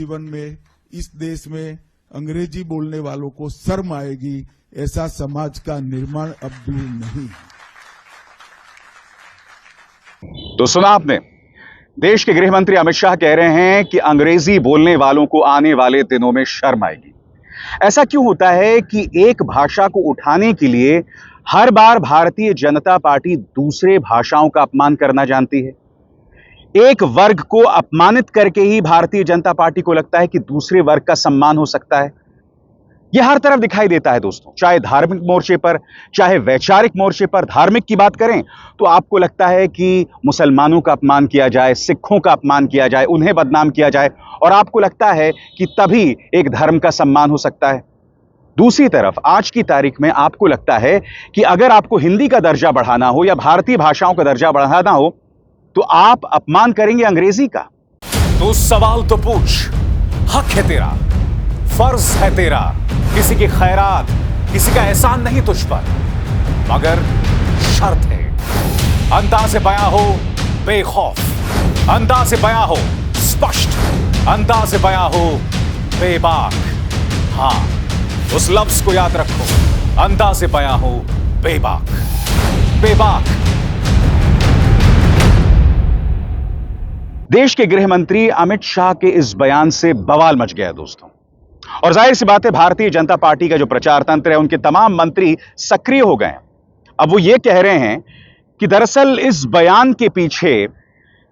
जीवन में इस देश में अंग्रेजी बोलने वालों को शर्म आएगी, ऐसा समाज का निर्माण अब दूर नहीं है। तो सुना आपने, देश के गृह मंत्री अमित शाह कह रहे हैं कि अंग्रेजी बोलने वालों को आने वाले दिनों में शर्म आएगी। ऐसा क्यों होता है कि एक भाषा को उठाने के लिए हर बार भारतीय जनता पार्टी दूसरे भाषाओं का अपमान करना जानती है? एक वर्ग को अपमानित करके ही भारतीय जनता पार्टी को लगता है कि दूसरे वर्ग का सम्मान हो सकता है। यह हर तरफ दिखाई देता है दोस्तों, चाहे धार्मिक मोर्चे पर, चाहे वैचारिक मोर्चे पर। धार्मिक की बात करें तो आपको लगता है कि मुसलमानों का अपमान किया जाए, सिखों का अपमान किया जाए, उन्हें बदनाम किया जाए, और आपको लगता है कि तभी एक धर्म का सम्मान हो सकता है। दूसरी तरफ आज की तारीख में आपको लगता है कि अगर आपको हिंदी का दर्जा बढ़ाना हो या भारतीय भाषाओं का दर्जा बढ़ाना हो तो आप अपमान करेंगे अंग्रेजी का। तो सवाल तो पूछ, हक है तेरा, फर्ज है तेरा, किसी की खैरात, किसी का एहसान नहीं तुझ पर, मगर शर्त है, अंदाज़े बयां हो बेखौफ, अंदाज़े बयां हो स्पष्ट, अंदाज़े बयां हो बेबाक। हां, उस लफ्ज को याद रखो, अंदाज़े बयां हो बेबाक। बेबाक। देश के गृह मंत्री अमित शाह के इस बयान से बवाल मच गया दोस्तों, और जाहिर सी बात है भारतीय जनता पार्टी का जो प्रचार तंत्र है, उनके तमाम मंत्री सक्रिय हो गए। अब वो ये कह रहे हैं कि दरअसल इस बयान के पीछे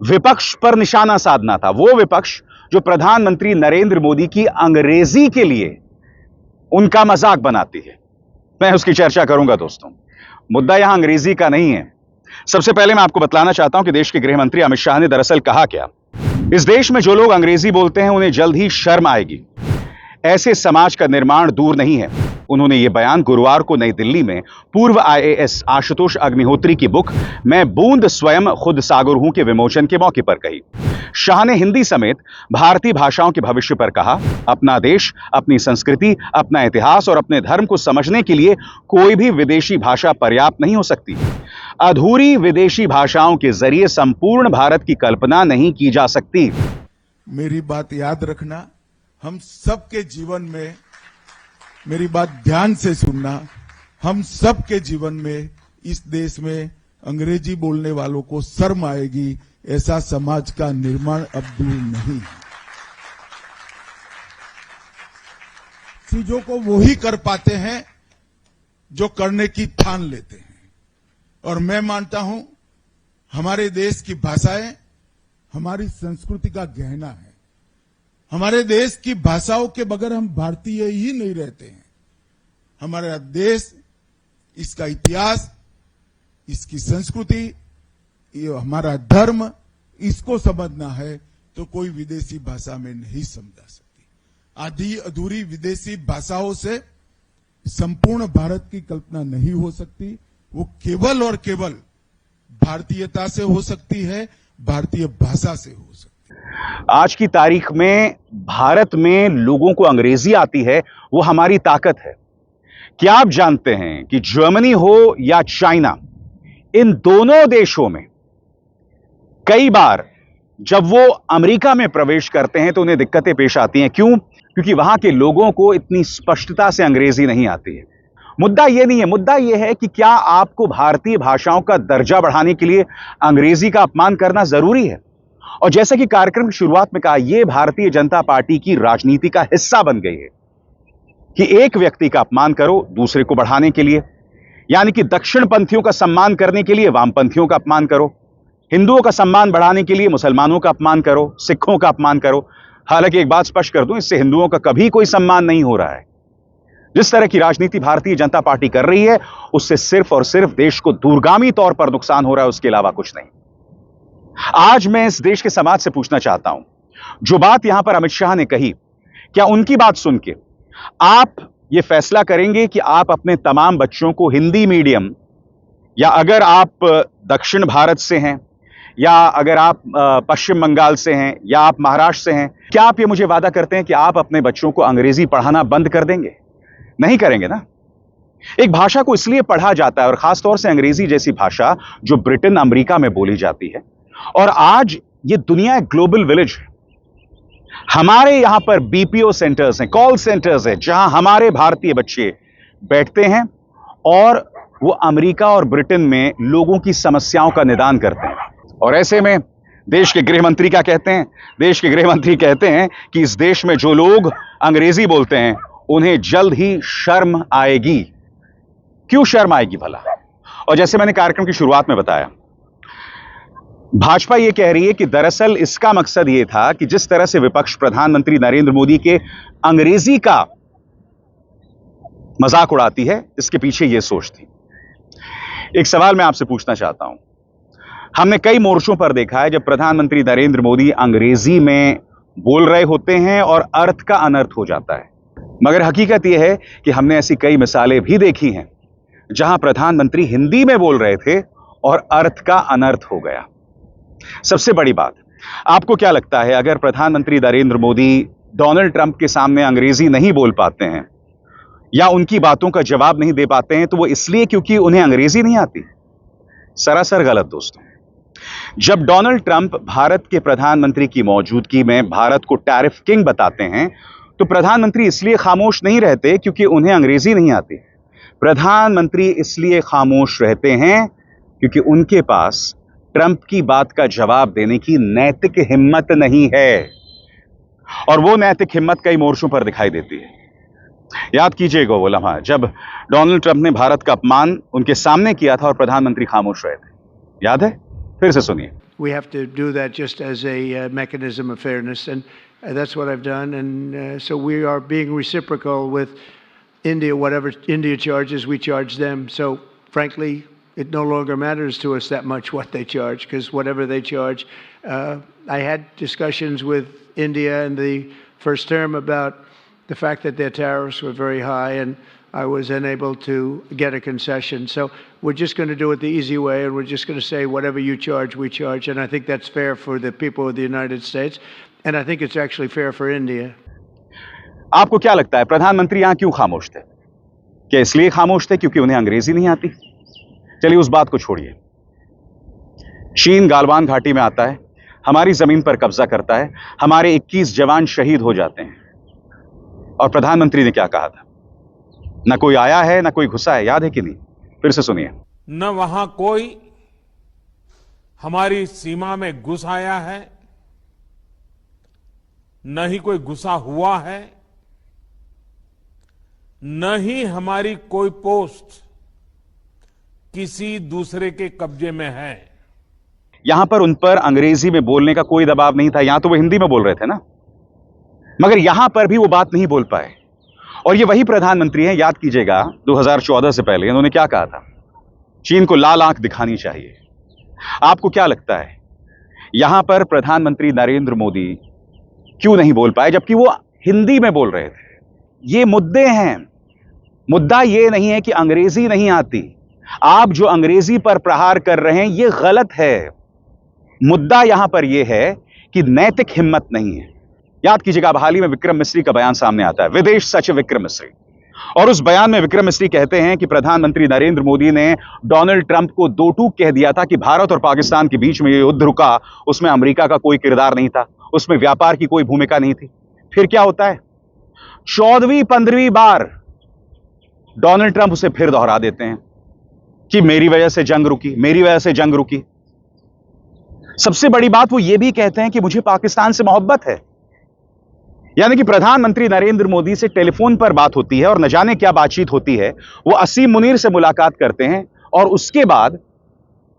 विपक्ष पर निशाना साधना था, वो विपक्ष जो प्रधानमंत्री नरेंद्र मोदी की अंग्रेजी के लिए उनका मजाक बनाती है। मैं उसकी चर्चा करूंगा दोस्तों। मुद्दा यहां अंग्रेजी का नहीं है। सबसे पहले मैं आपको बतलाना चाहता हूं कि देश के गृह मंत्री अमित शाह ने दरअसल कहा क्या। इस देश में जो लोग अंग्रेजी बोलते हैं उन्हें जल्द ही शर्म आएगी। ऐसे समाज का निर्माण दूर नहीं है। उन्होंने यह बयान गुरुवार को नई दिल्ली में पूर्व आईएएस आशुतोष अग्निहोत्री की बुक मैं बूंद स्वयं खुद सागर हूं के विमोचन के मौके पर कही। शाह ने हिंदी समेत भारतीय भाषाओं के भविष्य पर कहा, अपना देश, अपनी संस्कृति, अपना इतिहास और अपने धर्म को समझने के लिए कोई भी विदेशी भाषा पर्याप्त नहीं हो सकती। अधूरी विदेशी भाषाओं के जरिए संपूर्ण भारत की कल्पना नहीं की जा सकती। मेरी बात याद रखना, हम सबके जीवन में, मेरी बात ध्यान से सुनना, हम सबके जीवन में इस देश में अंग्रेजी बोलने वालों को शर्म आएगी, ऐसा समाज का निर्माण अब दूर नहीं है। चीजों को वो ही कर पाते हैं जो करने की ठान लेते हैं, और मैं मानता हूं हमारे देश की भाषाएं हमारी संस्कृति का गहना है। हमारे देश की भाषाओं के बगैर हम भारतीय ही नहीं रहते हैं। हमारा देश, इसका इतिहास, इसकी संस्कृति, ये हमारा धर्म, इसको समझना है तो कोई विदेशी भाषा में नहीं समझा सकती। आधी अधूरी विदेशी भाषाओं से संपूर्ण भारत की कल्पना नहीं हो सकती। वो केवल और केवल भारतीयता से हो सकती है, भारतीय भाषा से हो सकती है। आज की तारीख में भारत में लोगों को अंग्रेजी आती है, वो हमारी ताकत है। क्या आप जानते हैं कि जर्मनी हो या चाइना, इन दोनों देशों में कई बार जब वो अमेरिका में प्रवेश करते हैं तो उन्हें दिक्कतें पेश आती हैं। क्यों? क्योंकि वहां के लोगों को इतनी स्पष्टता से अंग्रेजी नहीं आती है। मुद्दा यह नहीं है, मुद्दा यह है कि क्या आपको भारतीय भाषाओं का दर्जा बढ़ाने के लिए अंग्रेजी का अपमान करना जरूरी है? और जैसा कि कार्यक्रम की शुरुआत में कहा, यह भारतीय जनता पार्टी की राजनीति का हिस्सा बन गई है कि एक व्यक्ति का अपमान करो दूसरे को बढ़ाने के लिए, यानी कि दक्षिणपंथियों का सम्मान करने के लिए वामपंथियों का अपमान करो, हिंदुओं का सम्मान बढ़ाने के लिए मुसलमानों का अपमान करो, सिखों का अपमान करो। हालांकि एक बात स्पष्ट कर दूं, इससे हिंदुओं का कभी कोई सम्मान नहीं हो रहा है। जिस तरह की राजनीति भारतीय जनता पार्टी कर रही है, उससे सिर्फ और सिर्फ देश को दूरगामी तौर पर नुकसान हो रहा है, उसके अलावा कुछ नहीं। आज मैं इस देश के समाज से पूछना चाहता हूं, जो बात यहां पर अमित शाह ने कही, क्या उनकी बात सुन के आप यह फैसला करेंगे कि आप अपने तमाम बच्चों को हिंदी मीडियम, या अगर आप दक्षिण भारत से हैं, या अगर आप पश्चिम बंगाल से हैं, या आप महाराष्ट्र से हैं, क्या आप ये मुझे वादा करते हैं कि आप अपने बच्चों को अंग्रेजी पढ़ाना बंद कर देंगे? नहीं करेंगे ना। एक भाषा को इसलिए पढ़ा जाता है, और खासतौर से अंग्रेजी जैसी भाषा जो ब्रिटेन, अमेरिका में बोली जाती है, और आज ये दुनिया एक ग्लोबल विलेज है। हमारे यहां पर बीपीओ सेंटर्स हैं, कॉल सेंटर्स हैं, जहां हमारे भारतीय बच्चे बैठते हैं और वो अमेरिका और ब्रिटेन में लोगों की समस्याओं का निदान करते हैं। और ऐसे में देश के गृह मंत्री क्या कहते हैं? देश के गृह मंत्री कहते हैं कि इस देश में जो लोग अंग्रेजी बोलते हैं उन्हें जल्द ही शर्म आएगी। क्यों शर्म आएगी भला? और जैसे मैंने कार्यक्रम की शुरुआत में बताया, भाजपा यह कह रही है कि दरअसल इसका मकसद यह था कि जिस तरह से विपक्ष प्रधानमंत्री नरेंद्र मोदी के अंग्रेजी का मजाक उड़ाती है, इसके पीछे यह सोच थी। एक सवाल मैं आपसे पूछना चाहता हूं। हमने कई मोर्चों पर देखा है जब प्रधानमंत्री नरेंद्र मोदी अंग्रेजी में बोल रहे होते हैं और अर्थ का अनर्थ हो जाता है, मगर हकीकत यह है कि हमने ऐसी कई मिसालें भी देखी हैं जहां प्रधानमंत्री हिंदी में बोल रहे थे और अर्थ का अनर्थ हो गया। सबसे बड़ी बात, आपको क्या लगता है अगर प्रधानमंत्री नरेंद्र मोदी डोनाल्ड ट्रंप के सामने अंग्रेजी नहीं बोल पाते हैं या उनकी बातों का जवाब नहीं दे पाते हैं तो वो इसलिए क्योंकि उन्हें अंग्रेजी नहीं आती? सरासर गलत दोस्तों। जब डोनाल्ड ट्रंप भारत के प्रधानमंत्री की मौजूदगी में भारत को टैरिफ किंग बताते हैं तो प्रधानमंत्री इसलिए खामोश नहीं रहते क्योंकि उन्हें अंग्रेजी नहीं आती। प्रधानमंत्री इसलिए खामोश रहते हैं क्योंकि उनके पास ट्रंप की बात का जवाब देने की नैतिक हिम्मत नहीं है, और वो नैतिक हिम्मत कई मोर्चों पर दिखाई देती है। याद कीजिएगा वो लम्हा जब डोनाल्ड ट्रंप ने भारत का अपमान उनके सामने किया था और प्रधानमंत्री खामोश रहे थे, याद है? फिर से सुनिए। We have to do that just as a mechanism of fairness, and that's what I've done. And so we are being reciprocal with India. Whatever India charges, we charge them. So frankly, it no longer matters to us that much what they charge, because whatever they charge, I had discussions with India in the first term about the fact that their tariffs were very high, and I was unable to get a concession. So we're just going to do it the easy way, and we're just going to say whatever you charge, we charge. And I think that's fair for the people of the United States, and I think it's actually fair for India. आपको क्या लगता है प्रधानमंत्री यहां क्यों खामोश थे? क्या इसलिए खामोश थे क्योंकि उन्हें अंग्रेजी नहीं आती? चलिए उस बात को छोड़िए। चीन गालवान घाटी में आता है, हमारी जमीन पर कब्जा करता है, हमारे 21 जवान शहीद हो जाते हैं, और प्रधानमंत्री ने क्या कहा था? न कोई आया है, न कोई घुसा है, याद है कि नहीं? फिर से सुनिए। न वहां कोई हमारी सीमा में घुस आया है, न ही कोई घुसा हुआ है, न ही हमारी कोई पोस्ट किसी दूसरे के कब्जे में है। यहां पर उन पर अंग्रेजी में बोलने का कोई दबाव नहीं था, यहां तो वो हिंदी में बोल रहे थे ना, मगर यहां पर भी वो बात नहीं बोल पाए। और ये वही प्रधानमंत्री हैं, याद कीजिएगा 2014 से पहले इन्होंने क्या कहा था? चीन को लाल आंख दिखानी चाहिए। आपको क्या लगता है यहां पर प्रधानमंत्री नरेंद्र मोदी क्यों नहीं बोल पाए जबकि वो हिंदी में बोल रहे थे? ये मुद्दे हैं। मुद्दा ये नहीं है कि अंग्रेजी नहीं आती। आप जो अंग्रेजी पर प्रहार कर रहे हैं ये गलत है। मुद्दा यहां पर यह है कि नैतिक हिम्मत नहीं है। याद कीजिएगा, अब हाल ही में विक्रम मिस्री का बयान सामने आता है, विदेश सचिव विक्रम मिस्री, और उस बयान में विक्रम मिस्री कहते हैं कि प्रधानमंत्री नरेंद्र मोदी ने डोनाल्ड ट्रंप को दो टूक कह दिया था कि भारत और पाकिस्तान के बीच में ये युद्ध रुका, उसमें अमेरिका का कोई किरदार नहीं था, उसमें व्यापार की कोई भूमिका नहीं थी। फिर क्या होता है? 14वीं 15वीं बार डोनाल्ड ट्रंप उसे फिर दोहरा देते हैं कि मेरी वजह से जंग रुकी, मेरी वजह से जंग रुकी। सबसे बड़ी बात वो ये भी कहते हैं कि मुझे पाकिस्तान से मोहब्बत है। यानी कि प्रधानमंत्री नरेंद्र मोदी से टेलीफोन पर बात होती है और न जाने क्या बातचीत होती है, वो असीम मुनीर से मुलाकात करते हैं और उसके बाद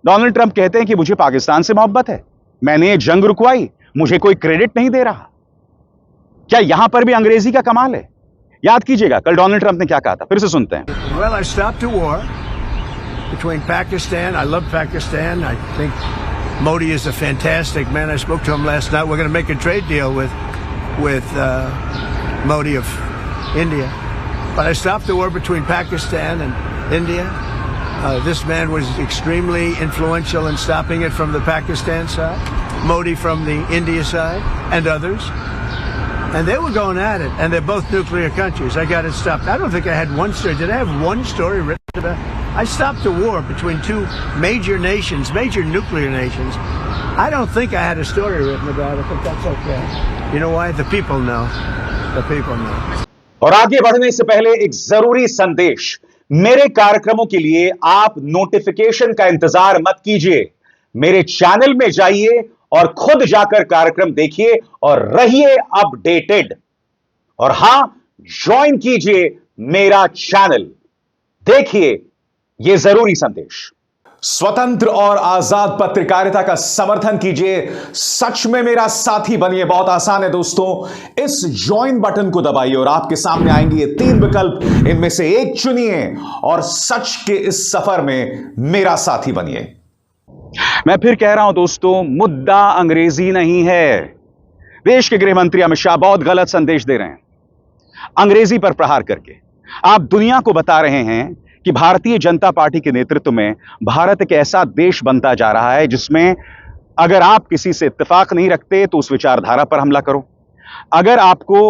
डोनाल्ड ट्रंप कहते हैं कि मुझे पाकिस्तान से मोहब्बत है, मैंने ये जंग रुकवाई, मुझे कोई क्रेडिट नहीं दे रहा। क्या यहां पर भी अंग्रेजी का कमाल है? याद कीजिएगा कल डोनाल्ड ट्रंप ने क्या कहा था, फिर से सुनते हैं। Well, I stopped a war between Pakistan. I love Pakistan. I think Modi is a fantastic man. I spoke to him last night. We're going to make a trade deal with Modi of India. But I stopped the war between Pakistan and India. This man was extremely influential in stopping it from the Pakistan side, Modi from the India side, and others. And they were going at it, and they're both nuclear countries. I got it stopped. I don't think I had one story. Did I have one story written about it? I stopped a war between two major nations, major nuclear nations, I don't think I had a story written about it, but that's okay. You know why? The people know. The people know. और आगे बढ़ने से पहले एक जरूरी संदेश। मेरे कार्यक्रमों के लिए आप नोटिफिकेशन का इंतजार मत कीजिए। मेरे चैनल में जाइए और खुद जाकर कार्यक्रम देखिए और रहिए अपडेटेड। और हां, ज्वाइन कीजिए मेरा चैनल। देखिए यह जरूरी संदेश। स्वतंत्र और आजाद पत्रकारिता का समर्थन कीजिए, सच में मेरा साथी बनिए। बहुत आसान है दोस्तों, इस ज्वाइन बटन को दबाइए और आपके सामने आएंगे ये 3 विकल्प, इनमें से एक चुनिए और सच के इस सफर में मेरा साथी बनिए। मैं फिर कह रहा हूं दोस्तों, मुद्दा अंग्रेजी नहीं है। देश के गृह मंत्री अमित शाह बहुत गलत संदेश दे रहे हैं अंग्रेजी पर प्रहार करके। आप दुनिया को बता रहे हैं कि भारतीय जनता पार्टी के नेतृत्व में भारत एक ऐसा देश बनता जा रहा है जिसमें अगर आप किसी से इत्तेफाक नहीं रखते तो उस विचारधारा पर हमला करो। अगर आपको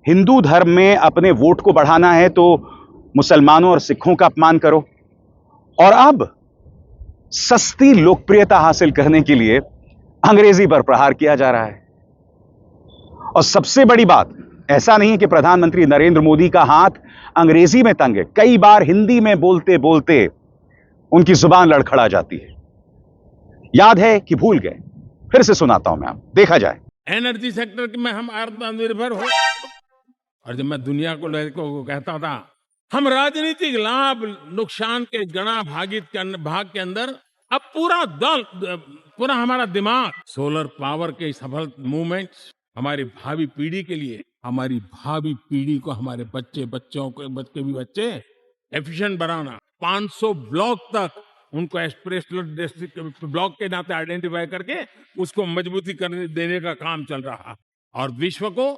हिंदू धर्म में अपने वोट को बढ़ाना है तो मुसलमानों और सिखों का अपमान करो। और अब सस्ती लोकप्रियता हासिल करने के लिए अंग्रेजी पर प्रहार किया जा रहा है। और सबसे बड़ी बात, ऐसा नहीं है कि प्रधानमंत्री नरेंद्र मोदी का हाथ अंग्रेजी में तंग है। कई बार हिंदी में बोलते बोलते उनकी जुबान लड़खड़ा जाती है। याद है कि भूल गए? फिर से सुनाता हूं मैं, आप देखा जाए। एनर्जी सेक्टर में हम आत्मनिर्भर हो, और जब मैं दुनिया को कहता था हम राजनीतिक लाभ नुकसान के गणा भाग के अंदर अब पूरा हमारा दिमाग सोलर पावर के सफल मूवमेंट्स हमारी भावी पीढ़ी के लिए, हमारी भावी पीढ़ी को, हमारे बच्चे एफिशिएंट बनाना, 500 ब्लॉक तक उनको एस्पिरेशनल डिस्ट्रिक्ट ब्लॉक के नाते आइडेंटिफाई करके उसको मजबूती करने देने का काम चल रहा। और विश्व को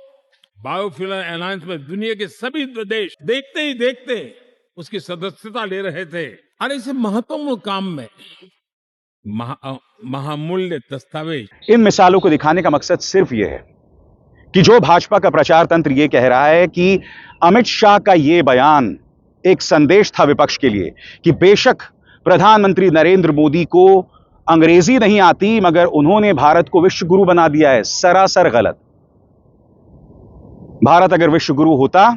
बायोफ्यूल अलायंस में दुनिया के सभी देश देखते ही देखते उसकी सदस्यता ले रहे थे। और इस महत्वपूर्ण काम में महामूल्य दस्तावेज। इन मिसालों को दिखाने का मकसद सिर्फ यह है कि जो भाजपा का प्रचार तंत्र यह कह रहा है कि अमित शाह का यह बयान एक संदेश था विपक्ष के लिए कि बेशक प्रधानमंत्री नरेंद्र मोदी को अंग्रेजी नहीं आती मगर उन्होंने भारत को विश्व गुरु बना दिया है, सरासर गलत। भारत अगर विश्व गुरु होता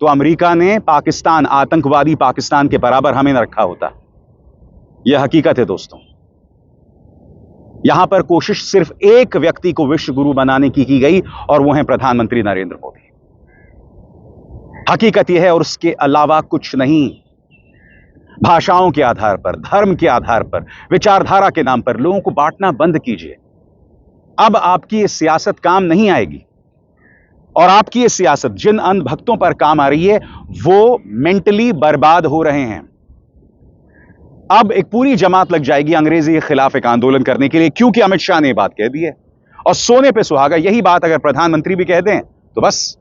तो अमेरिका ने पाकिस्तान, आतंकवादी पाकिस्तान के बराबर हमें न रखा होता। यह हकीकत है दोस्तों। यहां पर कोशिश सिर्फ एक व्यक्ति को विश्व गुरु बनाने की गई और वो है प्रधानमंत्री नरेंद्र मोदी। हकीकत यह है और उसके अलावा कुछ नहीं। भाषाओं के आधार पर, धर्म के आधार पर, विचारधारा के नाम पर लोगों को बांटना बंद कीजिए। अब आपकी ये सियासत काम नहीं आएगी। और आपकी ये सियासत जिन अंधभक्तों पर काम आ रही है वो मेंटली बर्बाद हो रहे हैं। अब एक पूरी जमात लग जाएगी अंग्रेजी के खिलाफ एक आंदोलन करने के लिए, क्योंकि अमित शाह ने यह बात कह दी है। और सोने पे सुहागा, यही बात अगर प्रधानमंत्री भी कह दें तो बस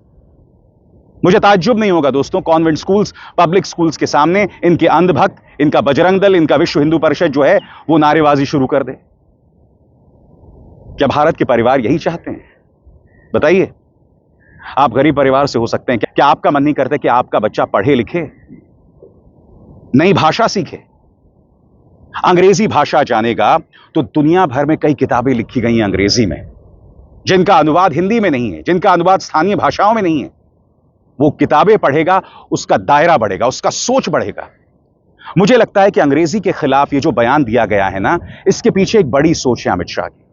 मुझे ताज्जुब नहीं होगा दोस्तों, कॉन्वेंट स्कूल्स, पब्लिक स्कूल्स के सामने इनके अंधभक्त, इनका बजरंग दल, इनका विश्व हिंदू परिषद जो है वो नारेबाजी शुरू कर दे। क्या भारत के परिवार यही चाहते हैं? बताइए। आप गरीब परिवार से हो सकते हैं, क्या आपका मन नहीं करता कि आपका बच्चा पढ़े लिखे, नई भाषा सीखे? अंग्रेजी भाषा जानेगा तो दुनिया भर में कई किताबें लिखी गई हैं अंग्रेजी में, जिनका अनुवाद हिंदी में नहीं है, जिनका अनुवाद स्थानीय भाषाओं में नहीं है। वो किताबें पढ़ेगा, उसका दायरा बढ़ेगा, उसका सोच बढ़ेगा। मुझे लगता है कि अंग्रेजी के खिलाफ ये जो बयान दिया गया है ना, इसके पीछे एक बड़ी सोच है अमित शाह की।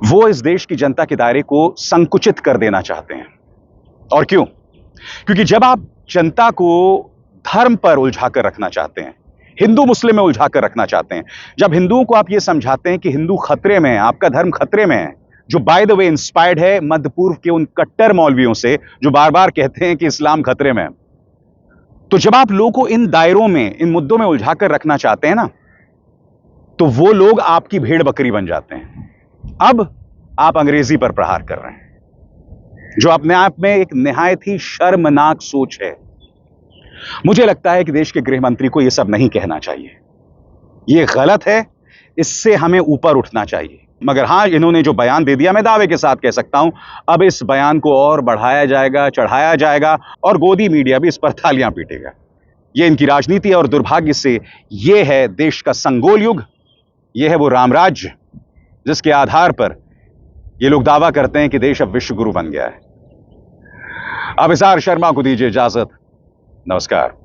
वो इस देश की जनता के दायरे को संकुचित कर देना चाहते हैं। और क्यों? क्योंकि जब आप जनता को धर्म पर उलझाकर रखना चाहते हैं, हिंदू मुस्लिम में उलझाकर रखना चाहते हैं, जब हिंदुओं को आप यह समझाते हैं कि हिंदू खतरे में है, आपका धर्म खतरे में है, जो बाय द वे इंस्पायर्ड है मध्य पूर्व के उन कट्टर मौलवियों से जो बार बार कहते हैं कि इस्लाम खतरे में है, तो जब आप लोगों को इन दायरों में, इन मुद्दों में उलझाकर रखना चाहते हैं ना, तो वो लोग आपकी भेड़ बकरी बन जाते हैं। अब आप अंग्रेजी पर प्रहार कर रहे हैं, जो अपने आप में एक निहायत ही शर्मनाक सोच है। मुझे लगता है कि देश के गृह मंत्री को यह सब नहीं कहना चाहिए। यह गलत है, इससे हमें ऊपर उठना चाहिए। मगर हां, इन्होंने जो बयान दे दिया, मैं दावे के साथ कह सकता हूं, अब इस बयान को और बढ़ाया जाएगा, चढ़ाया जाएगा और गोदी मीडिया भी इस पर तालियां पीटेगा। यह इनकी राजनीति और दुर्भाग्य से यह है देश का संगोल युग, यह है वो रामराज्य जिसके आधार पर ये लोग दावा करते हैं कि देश अब विश्व गुरु बन गया है। अभिसार शर्मा को दीजिए इजाजत। नमस्कार।